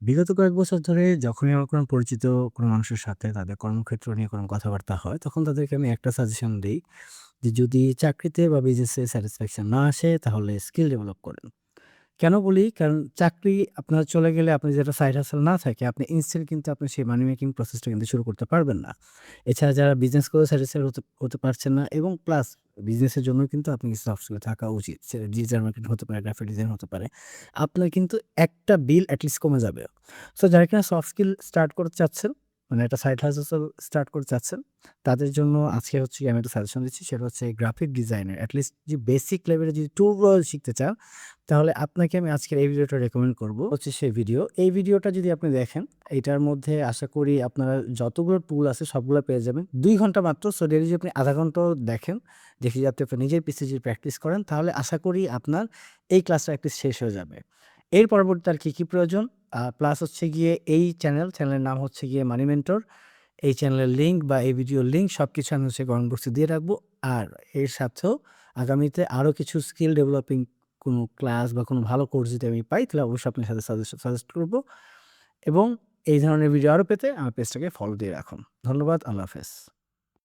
বিগত কয়েক বছর ধরে যখনই আমার কোনো পরিচিত কোনো মানুষের সাথে তাদের কর্মক্ষেত্র নিয়ে কোনো কথাবার্তা হয়, তখন তাদেরকে আমি একটা সাজেশন দেই যে, "যদি চাকরিতে বা বিজনেসে স্যাটিসফ্যাকশন না আসে, তাহলে স্কিল ডেভেলপ করেন।" কেন বলি? কারণ চাকরি আপনার চলে গেলে আপনার যেটা সাইড হাসেল না থাকে, আপনি ইনস্ট্যান্ট কিন্তু আপনি সেই মানি মেকিং প্রসেসটা কিন্তু শুরু করতে পারবেন না। এছাড়া যারা বিজনেস করে স্যাটিসফাইড হতে হতে পারছেন না এবং প্লাস বিজনেসের জন্য কিন্তু আপনি কিছু সফট স্কিল থাকা উচিত। সেটা ডিজিটাল মার্কেটিং হতে পারে, গ্রাফিক ডিজাইন হতে পারে। আপনার কিন্তু একটা বিল এট লিস্ট কমে যাবে। সো যারা কিনা সফট স্কিল স্টার্ট করতে চাচ্ছেন, মানে একটা সাইড হাসেল স্টার্ট করতে চাচ্ছেন, তাদের জন্য আজকে হচ্ছে গিয়ে আমি একটা সাজেশন দিচ্ছি। সেটা হচ্ছে গ্রাফিক ডিজাইনের এট লিস্ট যে বেসিক লেভেলে যদি টুলগুলো শিখতে চান, তাহলে আপনাকে আমি আজকের এই ভিডিওটা রেকমেন্ড করব। হচ্ছে সেই ভিডিও। এই ভিডিওটা যদি আপনি দেখেন, এইটার মধ্যে আশা করি আপনারা যতগুলো টুল আছে সবগুলা পেয়ে যাবেন। ২ ঘন্টা মাত্র। সো ডেইলি যদি আপনি ০.৫ ঘন্টাও দেখেন, দেখে যদি আপনি আপনার নিজের পিসি যদি প্র্যাকটিস করেন, তাহলে আশা করি আপনার এই ক্লাসটা এটলিস্ট শেষ হয়ে যাবে। এর পরবর্তীতে আর কি প্রয়োজন? প্লাস হচ্ছে গিয়ে এই চ্যানেলের নাম হচ্ছে গিয়ে মানি মেন্টর। এই চ্যানেলের লিঙ্ক বা এই ভিডিওর লিঙ্ক সবকিছু আমি হচ্ছে কমেন্ট বক্সে দিয়ে রাখবো। আর এর সাথেও আগামীতে আরো কিছু স্কিল ডেভেলপিং কোনো ক্লাস বা কোনো ভালো কোর্স যদি আমি পাই, তাহলে অবশ্যই আপনার সাথে সাজেস্ট করব এবং এই ধরনের ভিডিও আরো পেতে আমার পেজটাকে ফলো দিয়ে রাখুন। ধন্যবাদ। আল্লাহ হাফেজ।